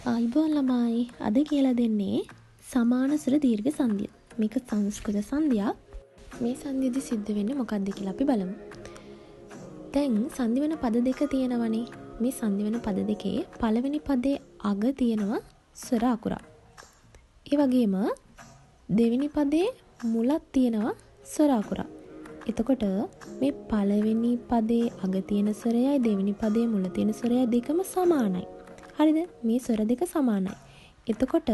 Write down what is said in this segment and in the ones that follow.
ආයිබෝන් ළමයි අද කියලා දෙන්නේ සමාන ස්වර දීර්ඝ සංධිය. මේක සංස්කෘත සංධියක්. මේ සංධියේදී සිද්ධ වෙන්නේ මොකක්ද කියලා අපි බලමු. දැන් සංධි වෙන පද දෙක තියෙනවනේ. මේ සංධි වෙන පද දෙකේ පළවෙනි පදේ අග තියෙනවා ස්වර අකුරක්. ඒ වගේම දෙවෙනි පදේ මුලක් තියෙනවා ස්වර අකුරක්. එතකොට මේ පළවෙනි පදේ අග තියෙන ස්වරයයි දෙවෙනි පදේ මුල තියෙන ස්වරයයි දෙකම සමානයි. හරිද? මේ ස්වර දෙක සමානයි. එතකොට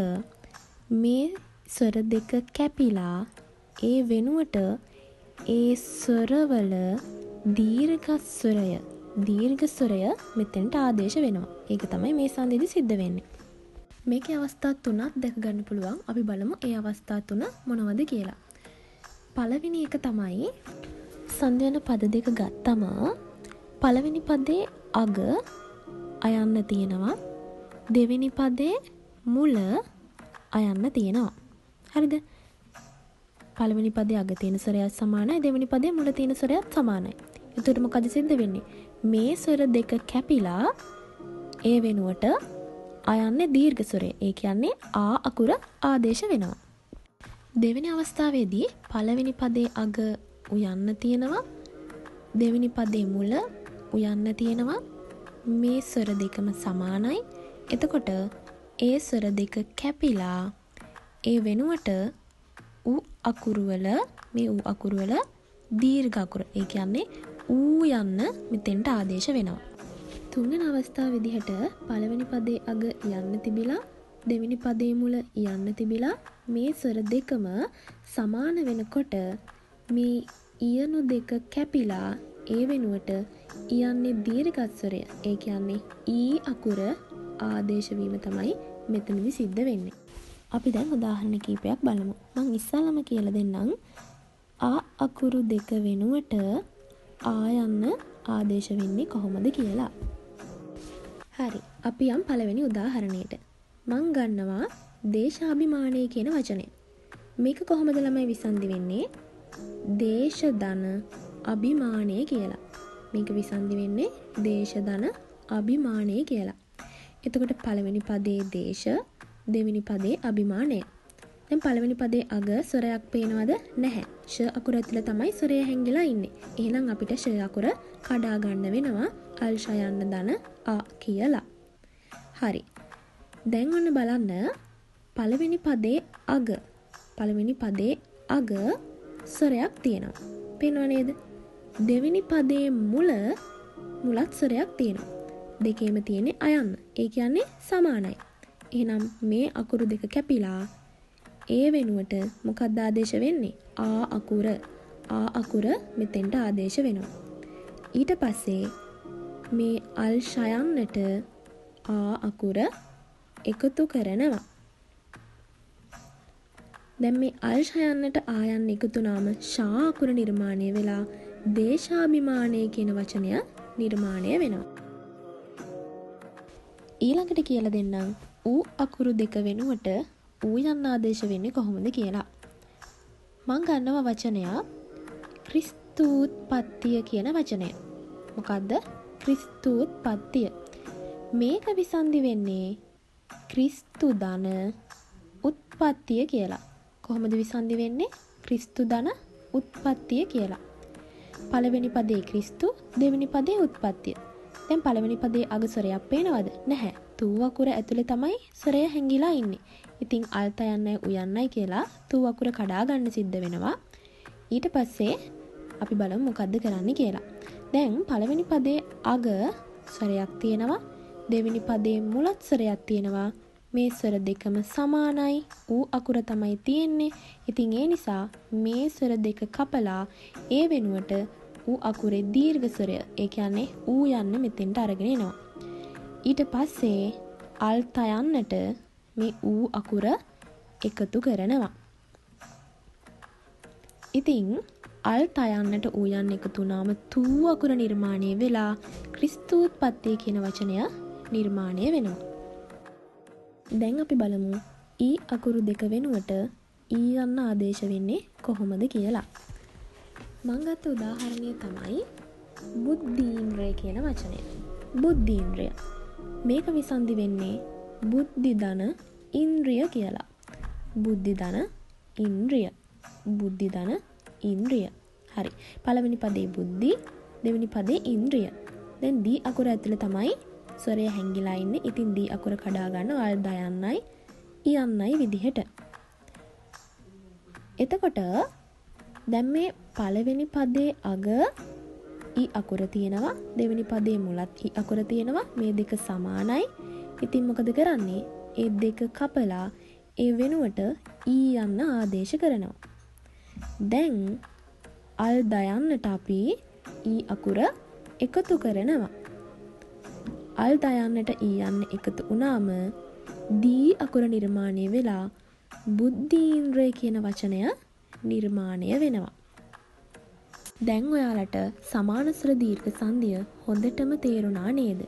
මේ ස්වර දෙක කැපිලා ඒ වෙනුවට ඒ ස්වරවල දීර්ඝ ස්වරය මෙතෙන්ට ආදේශ වෙනවා. ඒක තමයි මේ සංධියේදී සිද්ධ වෙන්නේ. මේකේ අවස්ථා තුනක් දැක ගන්න පුළුවන්. අපි බලමු ඒ අවස්ථා තුන මොනවද කියලා. පළවෙනි එක තමයි සංධි වෙන පද දෙක ගත්තම පළවෙනි පදේ අග අයන්න තියෙනවා. දෙවෙනි පදේ මුල අයන්න තියෙනවා. හරිද? පළවෙනි පදේ අග තියෙන ස්වරයත් සමානයි. දෙවෙනි පදේ මුල තියෙන ස්වරයත් සමානයි. එතකොට මොකද සිද්ධ වෙන්නේ? මේ ස්වර දෙක කැපිලා ඒ වෙනුවට අයන්නේ දීර්ඝ ස්වරය. ඒ කියන්නේ ආ අකුර ආදේශ වෙනවා. දෙවෙනි අවස්ථාවේදී පළවෙනි පදේ අග උයන්න තියෙනවා. දෙවෙනි පදේ මුල උයන්න තියෙනවා. මේ ස්වර දෙකම සමානයි. එතකොට ඒ ස්වර දෙක කැපිලා ඒ වෙනුවට උ අකුරු වල මේ උ අකුරු වල දීර්ඝ අකුර ඒ කියන්නේ ඌ යන්න මෙතෙන්ට ආදේශ වෙනවා. තුන්වෙනි අවස්ථාව විදිහට පළවෙනි පදේ අග යන්න තිබිලා දෙවෙනි පදේ මුල යන්න තිබිලා මේ ස්වර දෙකම සමාන වෙනකොට මේ ඉයනු දෙක කැපිලා ඒ වෙනුවට යන්නේ දීර්ඝ ස්වරය. ඒ කියන්නේ ඊ අකුර ආදේශ වීම තමයි මෙතනදී සිද්ධ වෙන්නේ. අපි දැන් උදාහරණ කිහිපයක් බලමු. මම ඉස්සෙල්ලාම කියලා දෙන්නම්. ආ අකුරු දෙක වෙනුවට ආ යන්න ආදේශ වෙන්නේ කොහොමද කියලා. හරි. අපි යම් පළවෙනි උදාහරණයට. මම ගන්නවා දේශාභිමානය කියන වචනය. මේක කොහොමද ළමයි විසන්ධි වෙන්නේ? දේශ ධන අභිමානය කියලා. මේක විසන්ධි වෙන්නේ දේශ ධන අභිමානය කියලා. එතකොට පළවෙනි පදේ දේශ, දෙවෙනි පදේ අභිමානය. දැන් පළවෙනි පදේ අග ස්වරයක් පේනවද? නැහැ. ෂ අකුර ඇතුළේ තමයි ස්වරය හැංගිලා ඉන්නේ. එහෙනම් අපිට ෂ අකුර කඩා ගන්න වෙනවා අල් ෂයන්න ධන අ කියලා. හරි. දැන් ඔන්න බලන්න පළවෙනි පදේ අග ස්වරයක් තියෙනවා. පේනව නේද? දෙවෙනි පදේ මුලත් ස්වරයක් තියෙනවා. දෙකේම තියෙන්නේ අයන්න. ඒ කියන්නේ සමානයි. එහෙනම් මේ අකුරු දෙක කැපිලා ඒ වෙනුවට මොකක්ද ආදේශ වෙන්නේ? ආ අකුර මෙතෙන්ට ආදේශ වෙනවා. ඊට පස්සේ මේ අල් ෂයන්නට ආ අකුර එකතු කරනවා. දැන් මේ අල් ෂයන්නට ආයන්න එකතු වුණාම ෂා අකුර නිර්මාණය වෙලා දේශාභිමානය කියන වචනය නිර්මාණය වෙනවා. ඊළඟට කියලා දෙන්නම් ඌ අකුරු දෙක වෙනුවට ඌ යන්න ආදේශ වෙන්නේ කොහොමද කියලා. මම ගන්නවා වචනයක් ක්‍රිස්තූත්පත්තිය කියන වචනය. මොකද්ද? ක්‍රිස්තූත්පත්තිය. මේක විසන්ධි වෙන්නේ ක්‍රිස්තු ධන උත්පත්තිය කියලා. කොහොමද විසන්ධි වෙන්නේ? ක්‍රිස්තු ධන උත්පත්තිය කියලා. පළවෙනි පදේ ක්‍රිස්තු, දෙවෙනි පදේ උත්පත්තිය. දැන් පළවෙනි පදේ අග ස්වරයක් පේනවද? නැහැ. තු අකුර ඇතුලේ තමයි ස්වරය හැංගිලා ඉන්නේ. ඉතින් අල්ත යන්නයි උයන්නයි කියලා තු අකුර කඩා ගන්න සිද්ධ වෙනවා. ඊට පස්සේ අපි බලමු මොකද්ද කරන්න කියලා. දැන් පළවෙනි පදේ අග ස්වරයක් තියෙනවා. දෙවෙනි පදේ මුලත් ස්වරයක් තියෙනවා. මේ ස්වර දෙකම සමානයි. ඌ අකුර තමයි තියෙන්නේ. ඉතින් ඒ නිසා මේ ස්වර දෙක කපලා ඒ වෙනුවට ඌ අකුරේ දීර්ඝ ස්වරය ඒ කියන්නේ ඌ යන්න මෙතෙන්ට අරගෙන එනවා. ඊට පස්සේ අල්ත යන්නට මේ ඌ අකුර එකතු කරනවා. ඉතින් අල්ත යන්නට ඌ යන්න එකතු වුණාම තු අකුර නිර්මාණය වෙලා ක්‍රිස්තූත්පත්තිය කියන වචනය නිර්මාණය වෙනවා. දැන් අපි බලමු ඊ අකුරු දෙක වෙනුවට ඊ යන්න ආදේශ වෙන්නේ කොහොමද කියලා. මම ගත්ත උදාහරණය තමයි බුද්ධීන්ද්‍රය කියන වචනය. බුද්ධීන්ද්‍රය. මේක විසන්ධි වෙන්නේ බුද්ධි ධන ඉන්ද්‍රිය කියලා. බුද්ධි ධන ඉන්ද්‍රිය. බුද්ධි ධන ඉන්ද්‍රිය. හරි. පළවෙනි පදේ බුද්ධි, දෙවෙනි පදේ ඉන්ද්‍රිය. දැන් දී අකුර ඇතුලේ තමයි ස්වරය හැංගිලා ඉන්නේ. ඉතින් දී අකුර කඩා ගන්න අල් දයන්නයි ඉයන්නයි විදිහට. එතකොට දැන් මේ පළවෙනි පදේ අග ඊ අකුර තියෙනවා, දෙවෙනි පදේ මුලත් ඊ අකුර තියෙනවා. මේ දෙක සමානයි. ඉතින් මොකද කරන්නේ? ඒ දෙක කපලා ඒ වෙනුවට ඊ යන්න ආදේශ කරනවා. දැන් අල් දයන්නට අපි ඊ අකුර එකතු කරනවා. අල් දයන්නට ඊ යන්න එකතු වුණාම දී අකුර නිර්මාණය වෙලා බුද්ධීන්ද්‍රය කියන වචනය නිර්මාණය වෙනවා. දැන් ඔයාලට සමාන ස්වර දීර්ඝ සංධිය හොඳටම තේරුණා නේද?